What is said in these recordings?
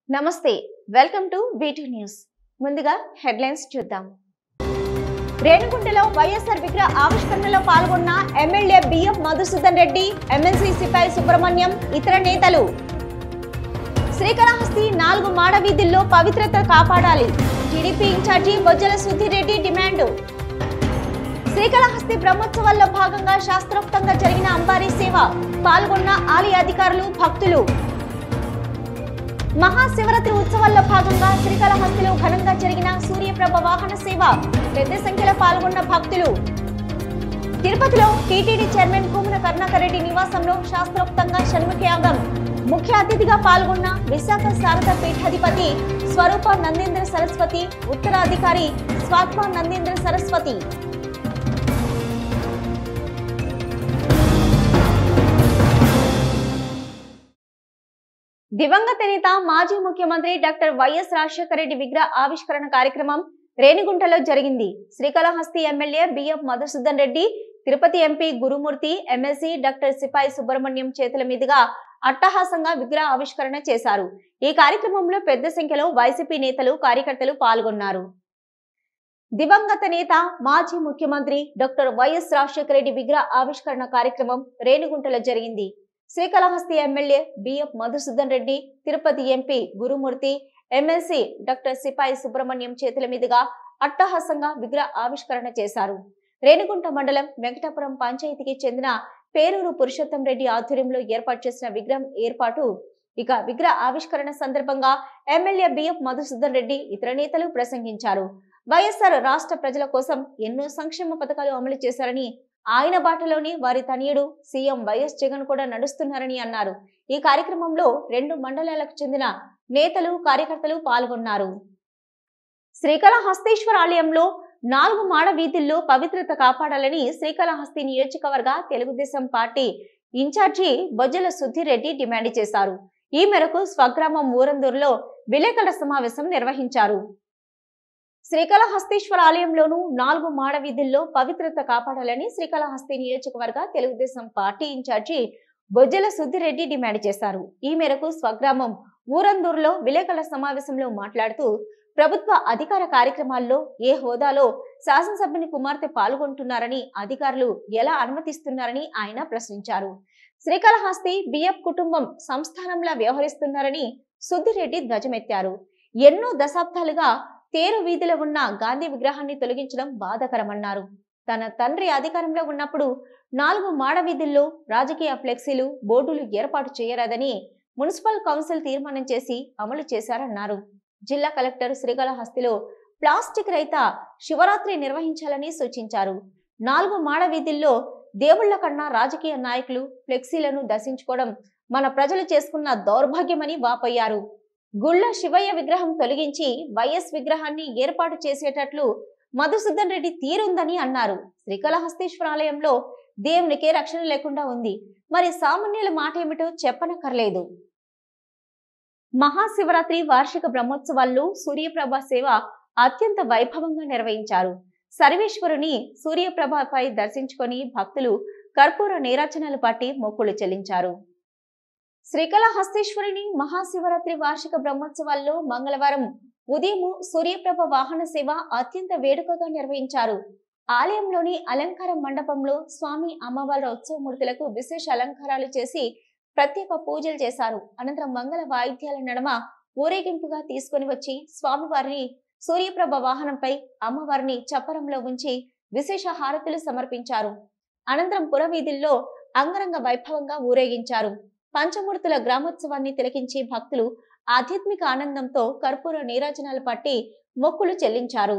నమస్తే welcome to B2 news ముందుగా headlines చూద్దాం రేణుగుంటలో వైఎస్ఆర్ విగ్రహ ఆవిష్కరణలో పాల్గొన్న MLA BF Madhusudan Reddy MLC Sipai Subrahmanyam ఇతర నేతలు శ్రీకాళహస్తి 4 మాడ వీధుల్లో పవిత్రత కాపాడాలి TDP incharge Bojjala Sudhir Reddy demand Srikalahasti బ్రహ్మోత్సవాల్లో భాగంగా శాస్త్రోక్తంగా జరిగిన అంబారీ సేవ పాల్గొన్న ఆలయ అధికారులు భక్తులు మహాశివరాత్రి ఉత్సవాల్లో భాగంగా శ్రీకాళహస్తిలో ఘనంగా జరిగిన సూర్యప్రభ వాహన సేవ పెద్ద సంఖ్యలో పాల్గొన్న భక్తులు తిరుపతిలో టీటీడీ చైర్మన్ కూమున కరుణాకర్ రెడ్డి నివాసంలో శాస్త్రోక్తంగా షణ్ముఖయాగం ముఖ్య అతిథిగా పాల్గొన్న విశాఖ శారదా పీఠాధిపతి స్వరూప నందేంద్ర సరస్వతి ఉత్తరాధికారి స్వాత్మ నందేంద్ర సరస్వతి దివంగత నేత మాజీ ముఖ్యమంత్రి డాక్టర్ వైఎస్ రాజశేఖర రెడ్డి విగ్రహ ఆవిష్కరణ కార్యక్రమం రేణిగుంటలో జరిగింది. Srikalahasti MLA BF Madhusudan Reddy, Tirupati MP Gurumurthy, MLC doctor Sipai Subrahmanyam చేతుల మీదుగా అట్టహాసంగా విగ్రహ ఆవిష్కరణ చేశారు. ఈ కార్యక్రమంలో పెద్ద సంఖ్యలో వైసీపీ నేతలు, కార్యకర్తలు పాల్గొన్నారు. దివంగత నేత మాజీ ముఖ్యమంత్రి డాక్టర్ వైఎస్ రాజశేఖర రెడ్డి విగ్రహ ఆవిష్కరణ కార్యక్రమం రేణిగుంటలో జరిగింది. Srikalahasti MLA BF Madhusudan Reddy, Tirupati MP Gurumurthy, MLC doctor Sipai Subrahmanyam చేతుల మీదుగా అట్టహాసంగా విగ్రహ ఆవిష్కరణ చేశారు. రేణిగుంట మండలం వెంకటాపురం పంచాయతీకి చెందిన పేరూరు పురుషోత్తం రెడ్డి ఆధ్వర్యంలో ఏర్పాటు చేసిన విగ్రహ ఆవిష్కరణ సందర్భంగా ఎమ్మెల్యే బిఎఫ్ మధుసూదన్ రెడ్డి ఇతర నేతలు ప్రసంగించారు. వైఎస్ఆర్ రాష్ట్ర ప్రజల కోసం ఎన్నో సంక్షేమ పథకాలు అమలు చేశారని, ఆయన బాటలోని వారి తనయుడు సీఎం వైఎస్ జగన్ కూడా నడుస్తున్నారని అన్నారు. ఈ కార్యక్రమంలో 2 మండలాలకు చెందిన నేతలు, కార్యకర్తలు పాల్గొన్నారు. శ్రీకాళహస్తీశ్వర ఆలయంలో 4 మాడ వీధుల్లో పవిత్రత కాపాడాలని శ్రీకాళహస్తి నియోజకవర్గ Telugu Desam party incharge Bojjala Sudhir Reddy demand చేశారు. ఈ మేరకు స్వగ్రామం ఊరందూరులో విలేకరుల సమావేశం నిర్వహించారు. శ్రీకాళహస్తీశ్వర ఆలయంలోనూ 4 మాడ వీధుల్లో పవిత్రత కాపాడాలని శ్రీకాళహస్తి నియోజకవర్గ Telugu Desam party incharge Bojjala Sudhir Reddy demand చేశారు. ఈ మేరకు స్వగ్రామం ఊరందూరులో విలేకరుల సమావేశంలో మాట్లాడుతూ, ప్రభుత్వ అధికార కార్యక్రమాల్లో ఏ హోదాలో శాసనసభ్యుని కుమార్తె పాల్గొంటున్నారని, అధికారులు ఎలా అనుమతిస్తున్నారని ఆయన ప్రశ్నించారు. శ్రీకాళహస్తి బిఎఫ్ కుటుంబం సంస్థానంలా వ్యవహరిస్తున్నారని సుధీర్ రెడ్డి ధ్వజమెత్తారు. ఎన్నో దశాబ్దాలుగా తేరు వీధిలో ఉన్న గాంధీ విగ్రహాన్ని తొలగించడం బాధాకరమన్నారు. తన తండ్రి అధికారంలో ఉన్నప్పుడు 4 మాడ వీధుల్లో రాజకీయ ఫ్లెక్సీలు, బోర్డులు ఏర్పాటు చేయరాదని మున్సిపల్ కౌన్సిల్ తీర్మానం చేసి అమలు చేశారన్నారు. జిల్లా కలెక్టర్ శ్రీకాళహస్తిలో ప్లాస్టిక్ రహిత శివరాత్రి నిర్వహించాలని సూచించారు. 4 మాడ వీధుల్లో దేవుళ్ల కన్నా రాజకీయ నాయకులు ఫ్లెక్సీలను దర్శించుకోవడం మన ప్రజలు చేసుకున్న దౌర్భాగ్యమని వాపోయారు. గుళ్ళ శివయ్య విగ్రహం తొలగించి వైఎస్ విగ్రహాన్ని ఏర్పాటు చేసేటట్లు మధుసూదన్ రెడ్డి తీరుందని అన్నారు. శ్రీకాళహస్తీశ్వర ఆలయంలో దేవునికే రక్షణ లేకుండా ఉంది. మరి సామాన్యుల మాట ఏమిటో చెప్పనక్కర్లేదు. మహాశివరాత్రి వార్షిక బ్రహ్మోత్సవాల్లో సూర్యప్రభ సేవ అత్యంత వైభవంగా నిర్వహించారు. సర్వేశ్వరుని సూర్యప్రభపై దర్శించుకొని భక్తులు కర్పూర నీరాజనాలు పట్టి మొక్కులు చెల్లించారు. శ్రీకాళహస్తీశ్వరుని మహాశివరాత్రి వార్షిక బ్రహ్మోత్సవాల్లో మంగళవారం ఉదయం సూర్యప్రభ వాహన సేవ అత్యంత వేడుకగా నిర్వహించారు. ఆలయంలోని అలంకార మండపంలో స్వామి అమ్మవార్ల ఉత్సవమూర్తులకు విశేష అలంకారాలు చేసి ప్రత్యేక పూజలు చేశారు. అనంతరం మంగళ వాయిద్యాల నడమ ఊరేగింపుగా తీసుకుని వచ్చి స్వామివారిని సూర్యప్రభ వాహనంపై అమ్మవారిని చప్పరంలో ఉంచి విశేష హారతులు సమర్పించారు. అనంతరం పురవీధుల్లో అంగరంగ వైభవంగా ఊరేగించారు. పంచమూర్తుల గ్రామోత్సవాన్ని తిలకించి భక్తులు ఆధ్యాత్మిక ఆనందంతో కర్పూర నీరాజనాలు పట్టి మొక్కులు చెల్లించారు.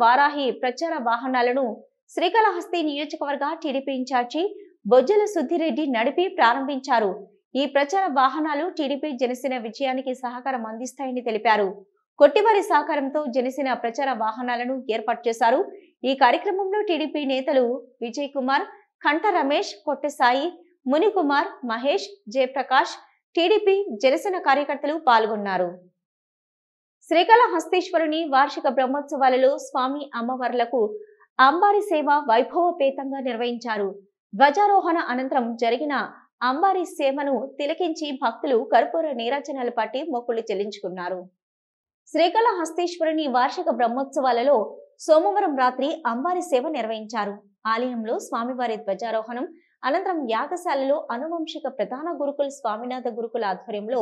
వారాహి ప్రచార వాహనాలను శ్రీకాళహస్తి నియోజకవర్గ టీడీపీ ఇన్ఛార్జి బొజ్జల సుద్దిరెడ్డి నడిపి ప్రారంభించారు. ఈ ప్రచార వాహనాలు టీడీపీ జనసేన విజయానికి సహకారం అందిస్తాయని తెలిపారు. కొట్టివారి సహకారంతో జనసేన ప్రచార వాహనాలను ఏర్పాటు చేశారు. ఈ కార్యక్రమంలో టీడీపీ నేతలు విజయ్ కుమార్, కంట రమేష్, కొట్టెసాయి, మునికుమార్, మహేష్, జయప్రకాష్, టీడీపీ జనసేన కార్యకర్తలు పాల్గొన్నారు. శ్రీకాళహస్తీశ్వరుని వార్షిక బ్రహ్మోత్సవాలలో స్వామి అమ్మవార్లకు అంబారి సేవ వైభవపేతంగా నిర్వహించారు. ధ్వజారోహణ అనంతరం జరిగిన అంబారి సేవను తిలకించి భక్తులు కర్పూర నీరాజనాలు పట్టి మొక్కులు చెల్లించుకున్నారు. శ్రీకాళహస్తీశ్వరుని వార్షిక బ్రహ్మోత్సవాలలో సోమవారం రాత్రి అంబారి సేవ నిర్వహించారు. ఆలయంలో స్వామివారి ధ్వజారోహణం అనంతరం యాగశాలలో అనువంశిక ప్రధాన గురుకుల్ స్వామినాథ గురుకుల ఆధ్వర్యంలో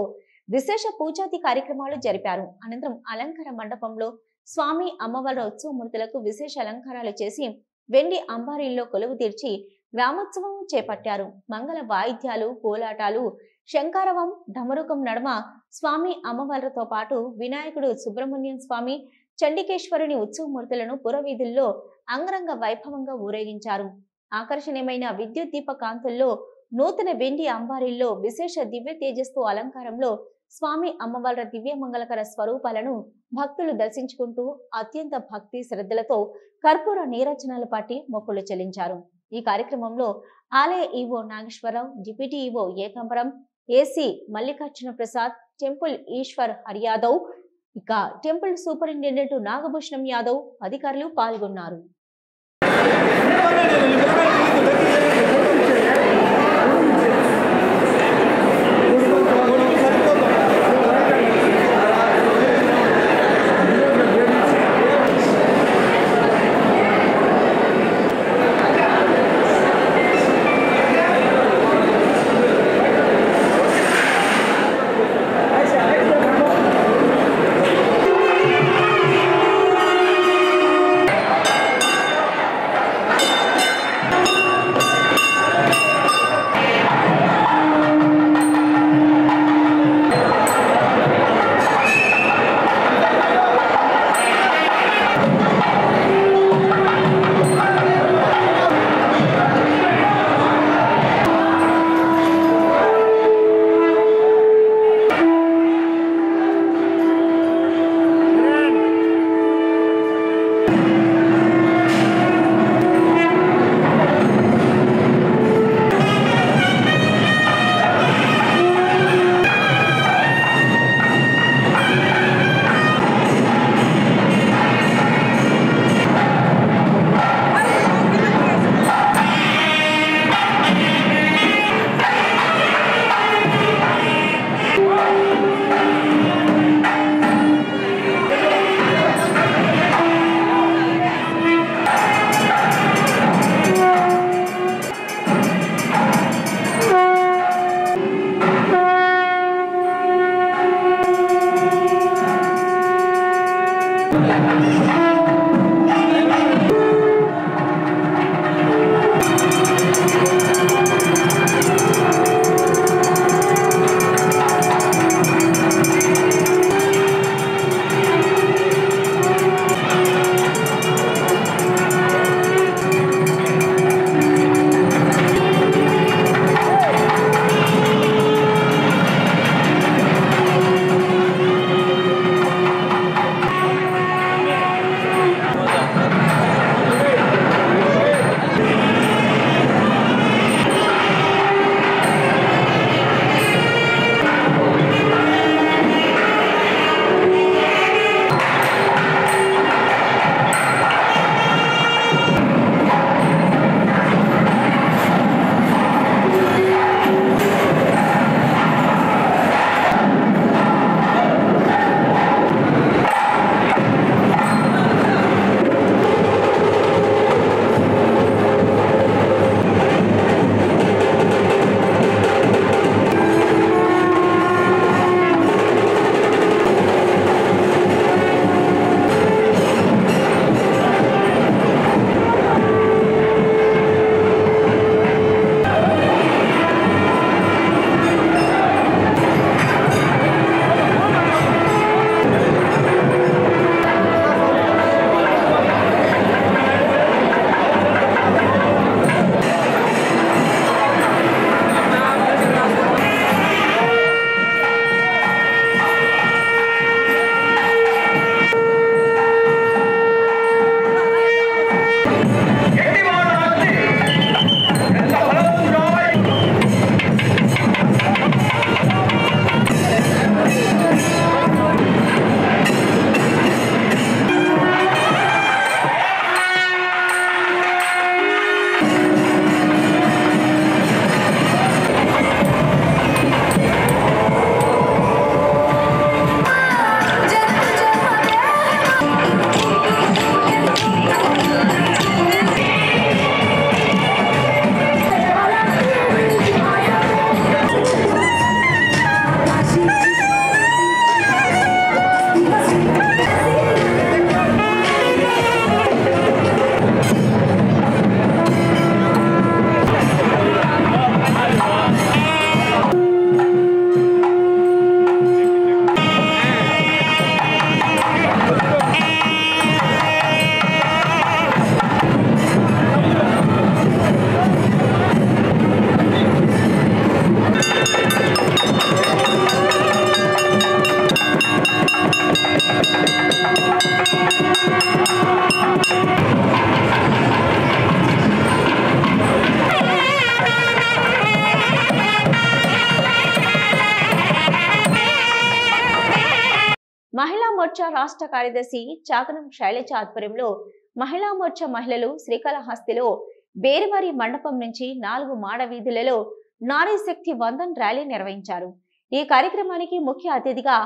విశేష పూజాది కార్యక్రమాలు జరిపారు. అనంతరం అలంకార మండపంలో స్వామి అమ్మవారి ఉత్సవమూర్తులకు విశేష అలంకారాలు చేసి వెండి అంబారీల్లో కొలువు తీర్చి గ్రామోత్సవం చేపట్టారు. మంగళ వాయిద్యాలు, కోలాటాలు, శంకారవం, ఢమరుకం నడుమ స్వామి అమ్మవార్లతో పాటు వినాయకుడు, సుబ్రహ్మణ్యం స్వామి, చండికేశ్వరుని ఉత్సవమూర్తులను పురవీధుల్లో అంగరంగ వైభవంగా ఊరేగించారు. ఆకర్షణీయమైన విద్యుత్ దీప కాంతుల్లో నూతన వెండి అంబారీల్లో విశేష దివ్య తేజస్సు అలంకారంలో స్వామి అమ్మవార్ల దివ్య మంగళకర స్వరూపాలను భక్తులు దర్శించుకుంటూ అత్యంత భక్తి శ్రద్ధలతో కర్పూర నీరాజనాలు పట్టి మొక్కులు చెల్లించారు. ఈ కార్యక్రమంలో ఆలయ EO Nageswara Rao, deputy EO Ekambaram, AC Mallikarjuna Prasad, temple Eshwar Hari Yadav, ఇక టెంపుల్ సూపరింటెండెంట్ నాగభూషణం యాదవ్ అధికారులు పాల్గొన్నారు. మోర్చా రాష్ట్ర కార్యదర్శి చాకనం శైలజ ఆధ్వర్యంలో మహిళా మోర్చా మహిళలు శ్రీకాళహస్తిలో బేరివారి మండపం నుంచి 4 మాడ వీధులలో నారీ శక్తి వందన్ ర్యాలీ నిర్వహించారు. ఈ కార్యక్రమానికి ముఖ్య అతిథిగా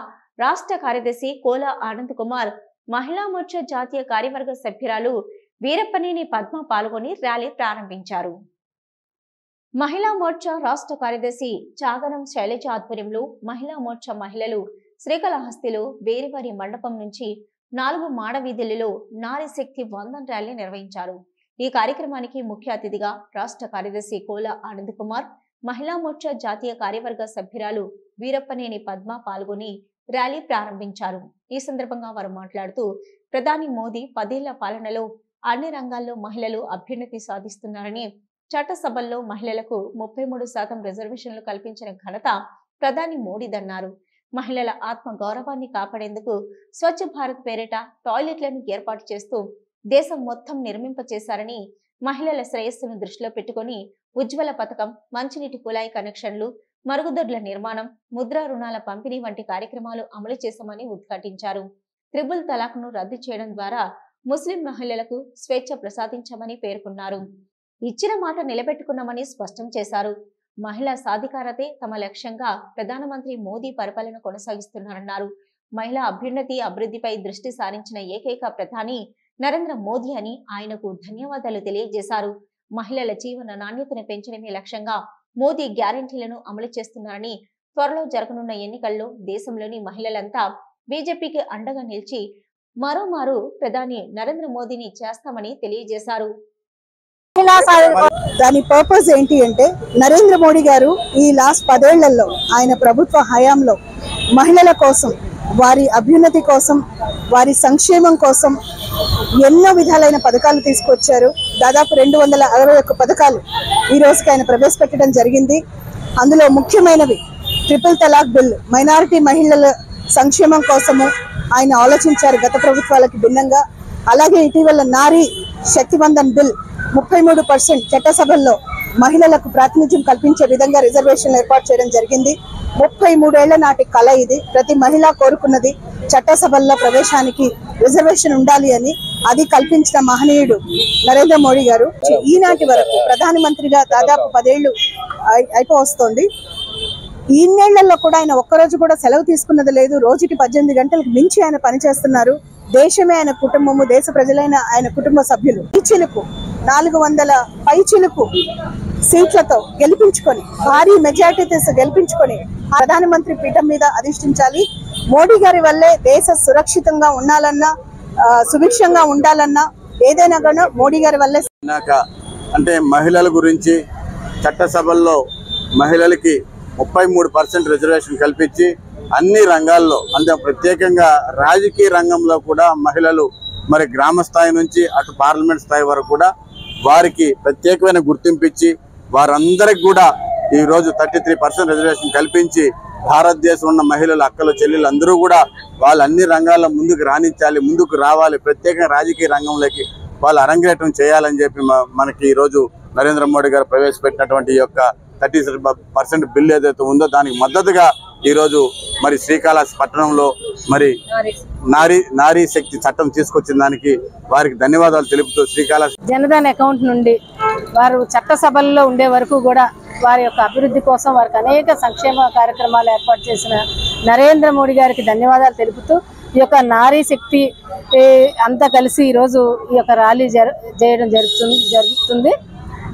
రాష్ట్ర కార్యదర్శి కోల ఆనంద్ కుమార్, మహిళా మోర్చా జాతీయ కార్యవర్గ సభ్యురాలు వీరప్పనేని పద్మ పాల్గొని ర్యాలీ ప్రారంభించారు. మహిళా మోర్చా రాష్ట్ర కార్యదర్శి చాగనం శైలజ ఆధ్వర్యంలో మహిళా మోర్చా మహిళలు శ్రీకాళహస్తిలో బేరివారి మండపం నుంచి 4 మాడ వీధులలో నారీ శక్తి వందన్ ర్యాలీ నిర్వహించారు. ఈ కార్యక్రమానికి ముఖ్య అతిథిగా రాష్ట్ర కార్యదర్శి కోల ఆనంద్ కుమార్, మహిళా మోర్చా జాతీయ కార్యవర్గ సభ్యురాలు వీరప్పనేని పద్మ పాల్గొని ర్యాలీ ప్రారంభించారు. ఈ సందర్భంగా వారు మాట్లాడుతూ ప్రధాని మోదీ 10 ఏళ్ల పాలనలో అన్ని రంగాల్లో మహిళలు అభ్యున్నతి సాధిస్తున్నారని, చట్టసభల్లో మహిళలకు 33% రిజర్వేషన్లు కల్పించిన ఘనత ప్రధాని మోడీదన్నారు. మహిళల ఆత్మ గౌరవాన్ని కాపాడేందుకు స్వచ్ఛ భారత్ పేరిట టాయిలెట్లను ఏర్పాటు చేస్తూ దేశం మొత్తం నిర్మింపచేశారని, మహిళల శ్రేయస్సును దృష్టిలో పెట్టుకుని ఉజ్వల పథకం, మంచినీటి కుళాయి కనెక్షన్లు, మరుగుదొడ్ల నిర్మాణం, ముద్రా రుణాల పంపిణీ వంటి కార్యక్రమాలు అమలు చేశామని ఉద్ఘాటించారు. త్రిబుల్ తలాక్ను రద్దు చేయడం ద్వారా ముస్లిం మహిళలకు స్వేచ్ఛ ప్రసాదించామని పేర్కొన్నారు. ఇచ్చిన మాట నిలబెట్టుకున్నామని స్పష్టం చేశారు. మహిళా సాధికారతే తమ లక్ష్యంగా ప్రధానమంత్రి మోదీ పరిపాలన కొనసాగిస్తున్నారన్నారు. మహిళా అభ్యున్నతి, అభివృద్ధిపై దృష్టి సారించిన ఏకైక ప్రధాని నరేంద్ర మోదీ అని ఆయనకు ధన్యవాదాలు తెలియజేశారు. మహిళల జీవన నాణ్యతను పెంచడమే లక్ష్యంగా మోదీ గ్యారంటీలను అమలు చేస్తున్నారని, త్వరలో జరగనున్న ఎన్నికల్లో దేశంలోని మహిళలంతా బీజేపీకి అండగా నిలిచి మరోమారు ప్రధాని నరేంద్ర మోదీని చేస్తామని తెలియజేశారు. దాని పర్పస్ ఏంటి అంటే, నరేంద్ర మోడీ గారు ఈ లాస్ట్ 10 ఏళ్లలో ఆయన ప్రభుత్వ హయాంలో మహిళల కోసం, వారి అభ్యున్నతి కోసం, వారి సంక్షేమం కోసం ఎన్నో విధాలైన పథకాలు తీసుకొచ్చారు. దాదాపు 261 పథకాలు ఈ రోజుకి ఆయన ప్రవేశపెట్టడం జరిగింది. అందులో ముఖ్యమైనవి ట్రిపుల్ తలాక్ బిల్, మైనారిటీ మహిళల సంక్షేమం కోసము ఆయన ఆలోచించారు గత ప్రభుత్వాలకు భిన్నంగా. అలాగే ఇటీవల నారీ శక్తివందన్ బిల్ 33% చట్టసభల్లో మహిళలకు ప్రాతినిధ్యం కల్పించే విధంగా రిజర్వేషన్లు ఏర్పాటు చేయడం జరిగింది. 33 ఏళ్ల నాటి కళ ఇది. ప్రతి మహిళ కోరుకున్నది చట్టసభల్లో ప్రవేశానికి రిజర్వేషన్ ఉండాలి అని. అది కల్పించిన మహనీయుడు నరేంద్ర మోడీ గారు. ఈనాటి వరకు ప్రధానమంత్రిగా దాదాపు 10 ఏళ్లు అయిపోవస్తోంది. ఇన్నేళ్లలో కూడా ఆయన ఒక్కరోజు కూడా సెలవు తీసుకున్నది లేదు. రోజుకి 18 గంటలకు మించి ఆయన పనిచేస్తున్నారు. దేశమే ఆయన కుటుంబము, దేశ ప్రజలైన ఆయన కుటుంబ సభ్యులు ఈ చిలుకు 400 పైచిలుకు సీట్లతో గెలిపించుకొని, భారీ మెజార్టీతో గెలిపించుకొని ప్రధానమంత్రి పీఠం మీద అధిష్ఠించాలి. మోడీ గారి వల్లే దేశ సురక్షితంగా ఉండాలన్నా, సుభిక్షంగా ఉండాలన్నా ఏదైనా కూడా మోడీ గారి వల్లే. అంటే మహిళల గురించి చట్టసభల్లో మహిళలకి 33% రిజర్వేషన్ కల్పించి అన్ని రంగాల్లో, అంటే ప్రత్యేకంగా రాజకీయ రంగంలో కూడా మహిళలు మరి గ్రామ స్థాయి నుంచి అటు పార్లమెంట్ స్థాయి వరకు కూడా వారికి ప్రత్యేకమైన గుర్తింపు ఇచ్చి వారందరికి కూడా ఈరోజు 33% రిజర్వేషన్ కల్పించి భారతదేశం ఉన్న మహిళలు, అక్కలు, చెల్లెలు అందరూ కూడా వాళ్ళు అన్ని రంగాల్లో ముందుకు రాణించాలి, ముందుకు రావాలి, ప్రత్యేకంగా రాజకీయ రంగంలోకి వాళ్ళు అరంగేట్రం చేయాలని చెప్పి మనకి ఈరోజు నరేంద్ర మోడీ గారు ప్రవేశపెట్టినటువంటి ఈ యొక్క 30% బిల్ ఏదైతే ఉందో దానికి మద్దతుగా ఈరోజు మరి శ్రీకాళహస్తి పట్టణంలో మరి నారీ శక్తి చట్టం తీసుకొచ్చిన దానికి వారికి ధన్యవాదాలు తెలుపుతూ శ్రీకాళహస్తి జనధన్ అకౌంట్ నుండి వారు చట్టసభల్లో ఉండే వరకు కూడా వారి యొక్క అభివృద్ధి కోసం వారికి అనేక సంక్షేమ కార్యక్రమాలు ఏర్పాటు చేసిన నరేంద్ర మోడీ గారికి ధన్యవాదాలు తెలుపుతూ ఈ యొక్క నారీ శక్తి అంతా కలిసి ఈరోజు ఈ యొక్క ర్యాలీ చేయడం జరుగుతుంది.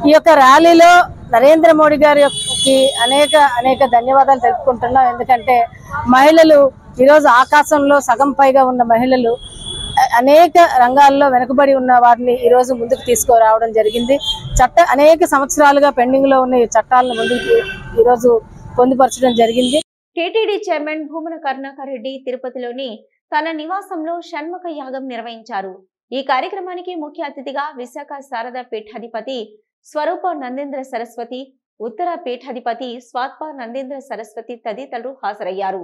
ఈ యొక్క ర్యాలీలో నరేంద్ర మోడీ గారికి అనేక ధన్యవాదాలు తెలుపుకుంటున్నాం. ఎందుకంటే మహిళలు ఈరోజు ఆకాశంలో సగం పైగా ఉన్న మహిళలు అనేక రంగాల్లో వెనుకబడి ఉన్న వారిని ఈరోజు ముందుకు తీసుకురావడం జరిగింది. అనేక సంవత్సరాలుగా పెండింగ్ లో ఉన్న ఈ చట్టాలను ముందుకు ఈరోజు పొందుపరచడం జరిగింది. టీటీడీ చైర్మన్ భూమన కరుణాకర్ రెడ్డి తిరుపతిలోని తన నివాసంలో షణ్ముఖ యాగం నిర్వహించారు. ఈ కార్యక్రమానికి ముఖ్య అతిథిగా విశాఖ శారదా పీఠాధిపతి స్వరూప నందేంద్ర సరస్వతి, ఉత్తర పీఠాధిపతి స్వాత్ప నందేంద్ర సరస్వతి తదితరులు హాజరయ్యారు.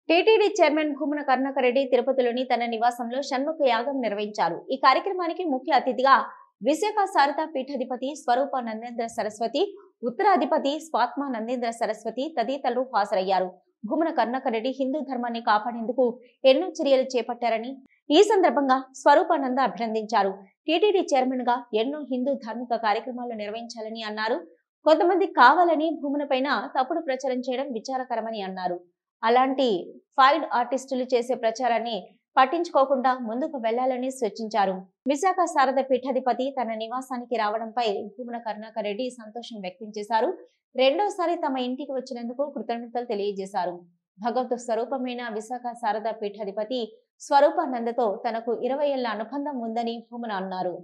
టీటీడీ చైర్మన్ భూమన కరుణాకర్ రెడ్డి తిరుపతిలోని తన నివాసంలో షణ్ముఖ యాగం నిర్వహించారు. ఈ కార్యక్రమానికి ముఖ్య అతిథిగా విశాఖ శారదా పీఠాధిపతి స్వరూప నందేంద్ర సరస్వతి, ఉత్తరాధిపతి స్వాత్మ నందేంద్ర సరస్వతి తదితరులు హాజరయ్యారు. భూమన కరుణాకర్ రెడ్డి హిందూ ధర్మాన్ని కాపాడేందుకు ఎన్నో చర్యలు చేపట్టారని ఈ సందర్భంగా స్వరూపానంద అభినందించారు. టీటీడీ చైర్మన్ గా ఎన్నో హిందూ ధార్మిక కార్యక్రమాలు నిర్వహించాలని అన్నారు. కొంతమంది కావాలని భూముల పైన తప్పుడు ప్రచారం చేయడం విచారకరమని అన్నారు. అలాంటి ఫైల్డ్ ఆర్టిస్టులు చేసే ప్రచారాన్ని పట్టించుకోకుండా ముందుకు వెళ్లాలని సూచించారు. విశాఖ శారద పీఠాధిపతి తన నివాసానికి రావడంపై భూమన కరుణాకర్ రెడ్డి సంతోషం వ్యక్తం చేశారు. రెండోసారి తమ ఇంటికి వచ్చినందుకు కృతజ్ఞతలు తెలియజేశారు. భగవత్ స్వరూపమైన విశాఖ శారద పీఠాధిపతి స్వరూపానందతో తనకు 20 ఏళ్ల అనుబంధం ఉందని భూమన అన్నారు.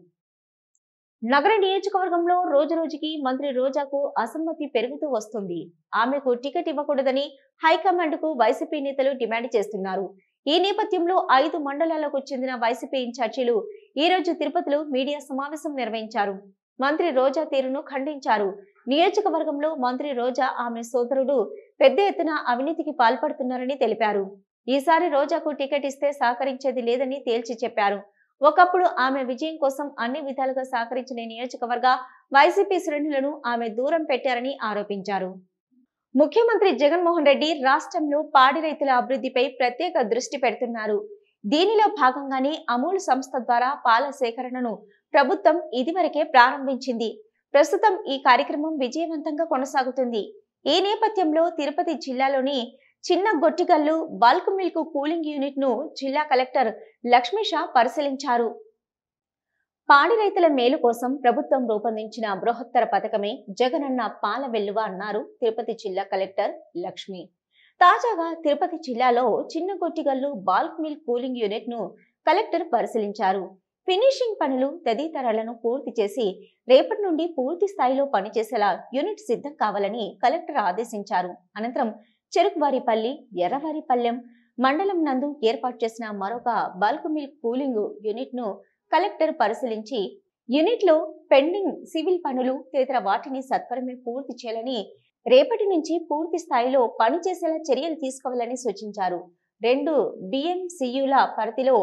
నగర నియోజకవర్గంలో రోజురోజుకి మంత్రి రోజాకు అసమ్మతి పెరుగుతూ వస్తుంది. ఆమెకు టికెట్ ఇవ్వకూడదని హైకమాండ్ కు వైసీపీ నేతలు డిమాండ్ చేస్తున్నారు. ఈ నేపథ్యంలో 5 మండలాలకు చెందిన వైసీపీ ఇన్ఛార్జీలు ఈ రోజు తిరుపతిలో మీడియా సమావేశం నిర్వహించారు. మంత్రి రోజా తీరును ఖండించారు. నియోజకవర్గంలో మంత్రి రోజా ఆమె సోదరుడు పెద్ద ఎత్తున అవినీతికి పాల్పడుతున్నారని తెలిపారు. ఈసారి రోజాకు టికెట్ ఇస్తే సహకరించేది లేదని తేల్చి చెప్పారు. ఒకప్పుడు ఆమె విజయం కోసం అన్ని విధాలుగా సహకరించిన నియోజకవర్గ వైసీపీ శ్రేణులను ఆమె దూరం పెట్టారని ఆరోపించారు. ముఖ్యమంత్రి జగన్మోహన్ రెడ్డి రాష్ట్రంలో పాడి రైతుల అభివృద్ధిపై ప్రత్యేక దృష్టి పెడుతున్నారు. దీనిలో భాగంగానే అమూల్ సంస్థ ద్వారా పాల సేకరణను ప్రభుత్వం ఇదివరకే ప్రారంభించింది. ప్రస్తుతం ఈ కార్యక్రమం విజయవంతంగా కొనసాగుతుంది. ఈ నేపథ్యంలో తిరుపతి జిల్లాలోని చిన్న గొట్టిగల్లు బల్క్ మిల్క్ కూలింగ్ యూనిట్ ను జిల్లా కలెక్టర్ లక్ష్మీషా పరిశీలించారు. పాడి రైతుల మేలు కోసం ప్రభుత్వం రూపొందించిన బృహత్తర పథకమే జగనన్న పాల వెల్లువ అన్నారు తిరుపతి జిల్లా కలెక్టర్ లక్ష్మి. తాజాగా తిరుపతి జిల్లాలో చిన్న గొట్టిగల్లు బల్క్ మిల్క్ కూలింగ్ యూనిట్ ను కలెక్టర్ పరిశీలించారు. ఫినిషింగ్ పనులు తదితరాలను పూర్తి చేసి రేపటి నుండి పూర్తి స్థాయిలో పనిచేసేలా యూనిట్ సిద్ధం కావాలని కలెక్టర్ ఆదేశించారు. అనంతరం చెరుకువారిపల్లి, ఎర్రవారిపల్లెం మండలం నందు ఏర్పాటు చేసిన మరొక బల్క్ మిల్క్ కూలింగ్ యూనిట్ ను కలెక్టర్ పరిశీలించి యూనిట్ లో పెండింగ్ సివిల్ పనులు తదితర వాటిని సత్వరమే పూర్తి చేయాలని, రేపటి నుంచి పూర్తి స్థాయిలో పనిచేసేలా చర్యలు తీసుకోవాలని సూచించారు. 2 BMCUల పరిధిలో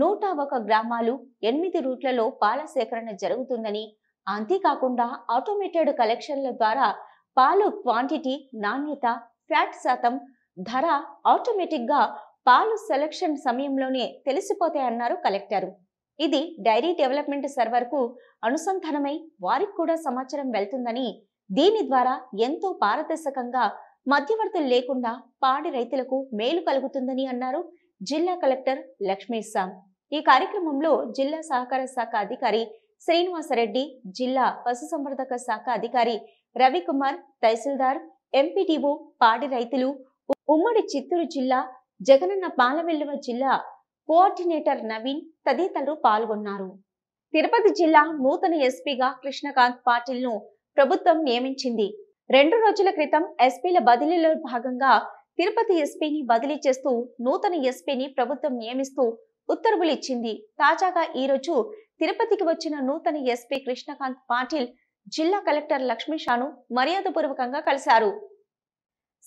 101 గ్రామాలు 8 రూట్లలో పాల సేకరణ జరుగుతుందని, అంతేకాకుండా ఆటోమేటెడ్ కలెక్షన్ల ద్వారా పాలు క్వాంటిటీ, నాణ్యత, ఫ్యాట్ శాతం, ధర ఆటోమేటిక్ గా పాలు సెలక్షన్ సమయంలోనే తెలిసిపోతాయన్నారు కలెక్టర్. ఇది డైరీ డెవలప్మెంట్ సర్వర్ కు అనుసంధానమై వారికి కూడా సమాచారం వెళ్తుందని, దీని ద్వారా ఎంతో పారదర్శకంగా మధ్యవర్తులు లేకుండా పాడి రైతులకు మేలు కలుగుతుందని అన్నారు జిల్లా కలెక్టర్ లక్ష్మీశా. ఈ కార్యక్రమంలో జిల్లా సహకార శాఖ అధికారి శ్రీనివాసరెడ్డి, జిల్లా పశుసంవర్ధక శాఖ అధికారి రవికుమార్, తహసీల్దార్, ఎంపీడీఓ, పాడి రైతులు, ఉమ్మడి చిత్తూరు జిల్లా జగనన్న పాల వెల్లువ జిల్లా కోఆర్డినేటర్ నవీన్ తదితరులు పాల్గొన్నారు. తిరుపతి జిల్లా నూతన ఎస్పీగా కృష్ణకాంత్ పాటిల్ ను ప్రభుత్వం నియమించింది. 2 రోజుల క్రితం ఎస్పీల బదిలీలో భాగంగా తిరుపతి ఎస్పీని బదిలీ చేస్తూ నూతన ఎస్పీని ప్రభుత్వం నియమిస్తూ ఉత్తర్వులు ఇచ్చింది. తాజాగా ఈ రోజు తిరుపతికి వచ్చిన నూతన ఎస్పీ కృష్ణకాంత్ పాటిల్ జిల్లా కలెక్టర్ లక్ష్మీషాను మర్యాదపూర్వకంగా కలిశారు.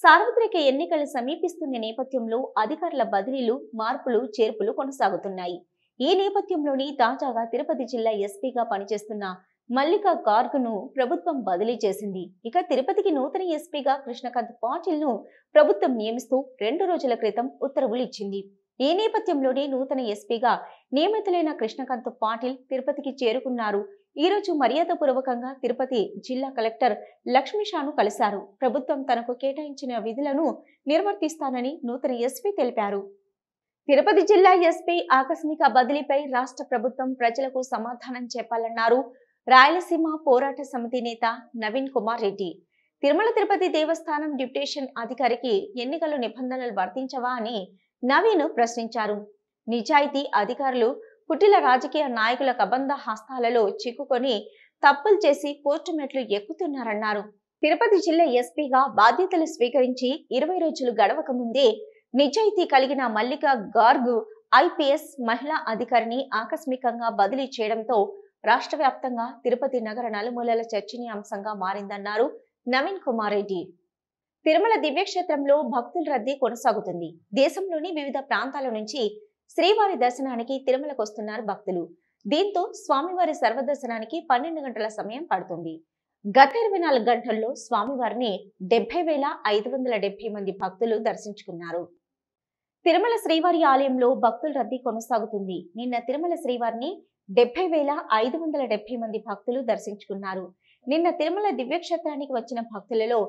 సార్వత్రిక ఎన్నికలు సమీపిస్తున్న నేపథ్యంలో అధికారుల బదిలీలు, మార్పులు, చేర్పులు కొనసాగుతున్నాయి. ఈ నేపథ్యంలోని తాజాగా తిరుపతి జిల్లా ఎస్పీగా పనిచేస్తున్న మల్లికా గార్గ్ను ప్రభుత్వం బదిలీ చేసింది. ఇక తిరుపతికి నూతన ఎస్పీగా కృష్ణకాంత్ పాటిల్ ను ప్రభుత్వం నియమిస్తూ 2 రోజుల క్రితం ఉత్తర్వులు ఇచ్చింది. ఈ నేపథ్యంలోనే నూతన ఎస్పీగా నియమితులైన కృష్ణకాంత్ పాటిల్ తిరుపతికి చేరుకున్నారు. ఈ రోజు మర్యాదపూర్వకంగా తిరుపతి జిల్లా కలెక్టర్ లక్ష్మీషాను కలిశారు. ప్రభుత్వం తనకు కేటాయించిన విధులను నిర్వర్తిస్తానని నూతన ఎస్పీ తెలిపారు. తిరుపతి జిల్లా ఎస్పీ ఆకస్మిక బదిలీపై రాష్ట్ర ప్రభుత్వం ప్రజలకు సమాధానం చెప్పాలన్నారు రాయలసీమ పోరాట సమితి నేత నవీన్ కుమార్ రెడ్డి. తిరుమల తిరుపతి దేవస్థానం డిప్యూటేషన్ అధికారికి ఎన్నికల నిబంధనలు వర్తించవా అని నవీన్ ప్రశ్నించారు. నిజాయితీ అధికారులు కుటిల రాజకీయ నాయకుల కబంధ హస్తాలలో చిక్కుకొని తప్పులు చేసి కోర్టు మెట్లు ఎక్కుతున్నారన్నారు. తిరుపతి జిల్లా ఎస్పీగా బాధ్యతలు స్వీకరించి 20 రోజులు గడవక ముందే నిజాయితీ కలిగిన మల్లికా గార్గ్ ఐపీఎస్ మహిళా అధికారిని ఆకస్మికంగా బదిలీ చేయడంతో రాష్ట్ర వ్యాప్తంగా తిరుపతి నగర నలుమూలల చర్చనీయాంశంగా మారిందన్నారు నవీన్ కుమార్ రెడ్డి. తిరుమల దివ్యక్షేత్రంలో భక్తుల రద్దీ కొనసాగుతుంది. దేశంలోని వివిధ ప్రాంతాల నుంచి శ్రీవారి దర్శనానికి తిరుమలకు వస్తున్నారు భక్తులు. దీంతో స్వామివారి సర్వదర్శనానికి 12 గంటల సమయం పడుతుంది. గత 24 గంటల్లో స్వామివారిని 70,570 మంది భక్తులు దర్శించుకున్నారు. తిరుమల శ్రీవారి ఆలయంలో భక్తుల రద్దీ కొనసాగుతుంది. నిన్న తిరుమల శ్రీవారిని 70,570 మంది భక్తులు దర్శించుకున్నారు. నిన్న తిరుమల దివ్యక్షేత్రానికి వచ్చిన భక్తులలో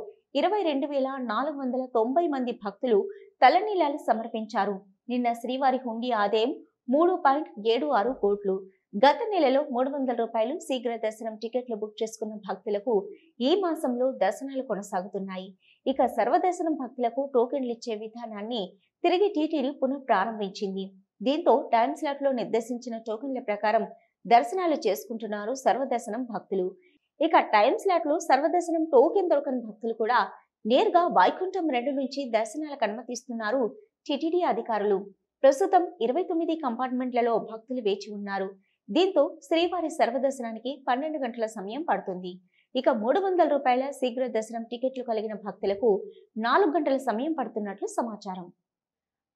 22,490 మంది భక్తులు తలనీలాలు సమర్పించారు. నిన్న శ్రీవారి హుండీ ఆదాయం 3.76 కోట్లు. గత నెలలో 300 రూపాయలు శీఘ్ర దర్శనం టికెట్లు బుక్ చేసుకున్న భక్తులకు ఈ మాసంలో దర్శనాలు కొనసాగుతున్నాయి. ఇక సర్వదర్శనం భక్తులకు టోకెన్లు ఇచ్చే విధానాన్ని తిరిగి టీటీడీ పునః ప్రారంభించింది. దీంతో టైం స్లాట్ లో నిర్దేశించిన టోకెన్ల ప్రకారం దర్శనాలు చేసుకుంటున్నారు సర్వదర్శనం భక్తులు. ఇక టైం స్లాట్ లో సర్వదర్శనం టోకెన్ దొరకని భక్తులు కూడా నేరుగా వైకుంఠం 2 నుంచి దర్శనాలకు అనుమతిస్తున్నారు టీటీడీ అధికారులు. ప్రస్తుతం 29 కంపార్ట్మెంట్లలో భక్తులు వేచి ఉన్నారు. దీంతో శ్రీవారి సర్వదర్శనానికి 12 గంటల సమయం పడుతుంది. ఇక 300 రూపాయల శీఘ్ర దర్శనం టికెట్లు కలిగిన భక్తులకు 4 గంటల సమయం పడుతున్నట్లు సమాచారం.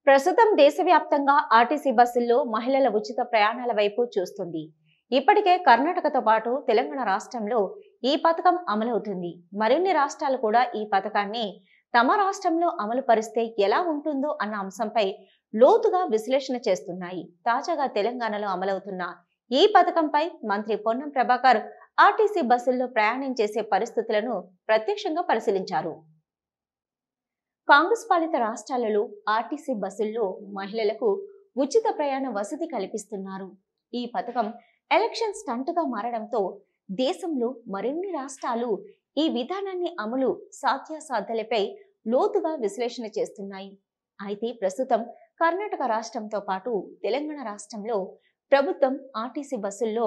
ప్రస్తుతం దేశవ్యాప్తంగా ఆర్టీసీ బస్సుల్లో మహిళల ఉచిత ప్రయాణాల వైపు చూస్తుంది. ఇప్పటికే కర్ణాటకతో పాటు తెలంగాణ రాష్ట్రంలో ఈ పథకం అమలవుతుంది. మరిన్ని రాష్ట్రాలు కూడా ఈ పథకాన్ని తమ రాష్ట్రంలో అమలు పరిస్తే ఎలా ఉంటుందో అన్న అంశంపై లోతుగా విశ్లేషణ చేస్తున్నాయి. తాజాగా తెలంగాణలో అమలవుతున్న ఈ పథకంపై మంత్రి పొన్నం ప్రభాకర్ ఆర్టీసీ బస్సుల్లో ప్రయాణం చేసే పరిస్థితులను ప్రత్యక్షంగా పరిశీలించారు. కాంగ్రెస్ పాలిత రాష్ట్రాలలో ఆర్టీసీ బస్సుల్లో మహిళలకు ఉచిత ప్రయాణ వసతి కల్పిస్తున్నారు. ఈ పథకం ఎలక్షన్ స్టంట్గా మారడంతో దేశంలో మరిన్ని రాష్ట్రాలు ఈ విధానాన్ని అమలు సాధ్యాసాధ్యాలపై లోతుగా విశ్లేషణ చేస్తున్నాయి. అయితే ప్రస్తుతం కర్ణాటక రాష్ట్రంతో పాటు తెలంగాణ రాష్ట్రంలో ప్రభుత్వం ఆర్టీసీ బస్సుల్లో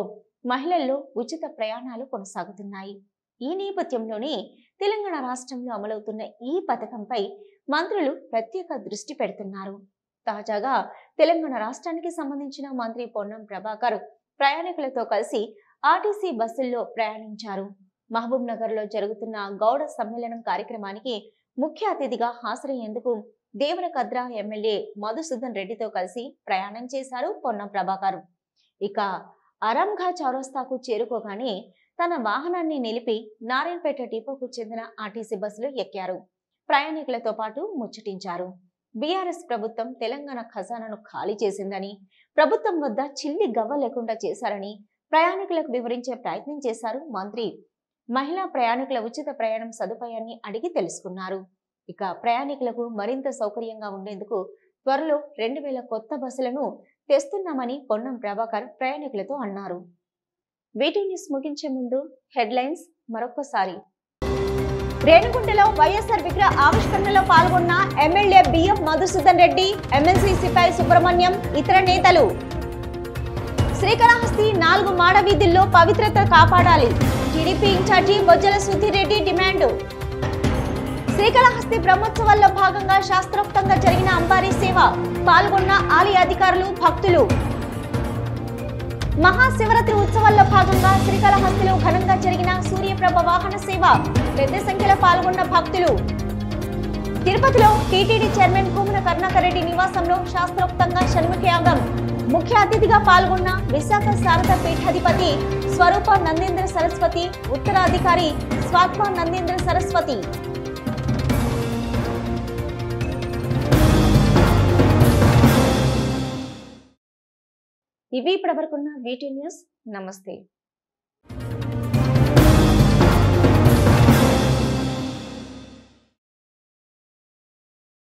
మహిళల్లో ఉచిత ప్రయాణాలు కొనసాగుతున్నాయి. ఈ నేపథ్యంలోనే తెలంగాణ రాష్ట్రంలో అమలవుతున్న ఈ పథకంపై మంత్రులు ప్రత్యేక దృష్టి పెడుతున్నారు. తాజాగా తెలంగాణ రాష్ట్రానికి సంబంధించిన మంత్రి పొన్నం ప్రభాకర్ ప్రయాణికులతో కలిసి ఆర్టీసీ బస్సుల్లో ప్రయాణించారు. మహబూబ్ నగర్ లో జరుగుతున్న గౌడ సమ్మేళనం కార్యక్రమానికి ముఖ్య అతిథిగా హాజరయ్యేందుకు దేవరకద్ర ఎమ్మెల్యే మధుసూదన్ రెడ్డితో కలిసి ప్రయాణం చేశారు పొన్నం ప్రభాకర్. ఇక అరంఘా చౌరస్తాకు చేరుకోగానే తన వాహనాన్ని నిలిపి నారాయణపేట డిపోకు చెందిన ఆర్టీసీ బస్సులో ఎక్కారు. ప్రయాణికులతో పాటు ముచ్చటించారు. బీఆర్ఎస్ ప్రభుత్వం తెలంగాణ ఖజానాను ఖాళీ చేసిందని, ప్రభుత్వం వద్ద చిల్లి గవ్వ లేకుండా చేశారని ప్రయాణికులకు వివరించే ప్రయత్నం చేశారు మంత్రి. మహిళా ప్రయాణికుల ఉచిత ప్రయాణం సదుపాయాన్ని అడిగి తెలుసుకున్నారు. ఇక ప్రయాణికులకు మరింత సౌకర్యంగా ఉండేందుకు త్వరలో 2000 కొత్త బస్సులను తెస్తున్నామని పొన్నం ప్రభాకర్ ప్రయాణికులతో అన్నారు. వీటి న్యూస్ ముగించే ముందు హెడ్లైన్స్ మరొకసారి. రేణిగుంటలో వైఎస్ఆర్ విగ్రహ ఆవిష్కరణలో పాల్గొన్న MLA BM Madhusudan Reddy, MLC Sipai Subrahmanyam, ఇతర నేతలు. శ్రీకాళహస్తి 4 మాడ వీధుల్లో పవిత్రత కాపాడాలి, TDP incharge Bojjala Sudhir Reddy demand. Srikalahasti బ్రహ్మోత్సవాల్లో భాగంగా శాస్త్రోక్తంగా జరిగిన అంబారీ సేవ, పాల్గొన్న ఆలయ అధికారులు, భక్తులు. మహాశివరాత్రి ఉత్సవాల్లో భాగంగా శ్రీకాళహస్తిలో ఘనంగా జరిగిన సూర్యప్రభ వాహన సేవ, పెద్ద సంఖ్యలో పాల్గొన్న భక్తులు. తిరుపతిలో టీటీడీ చైర్మన్ కూమున కరుణాకర్ రెడ్డి నివాసంలో శాస్త్రోక్తంగా షణ్ముఖయాగం, ముఖ్య అతిథిగా పాల్గొన్న విశాఖ శారద పీఠాధిపతి స్వరూప నందేంద్ర సరస్వతి, ఉత్తరాధికారి స్వాత్మ నందేంద్ర సరస్వతి. ఇవి ఇప్పటివరకున్న వీటి న్యూస్. నమస్తే.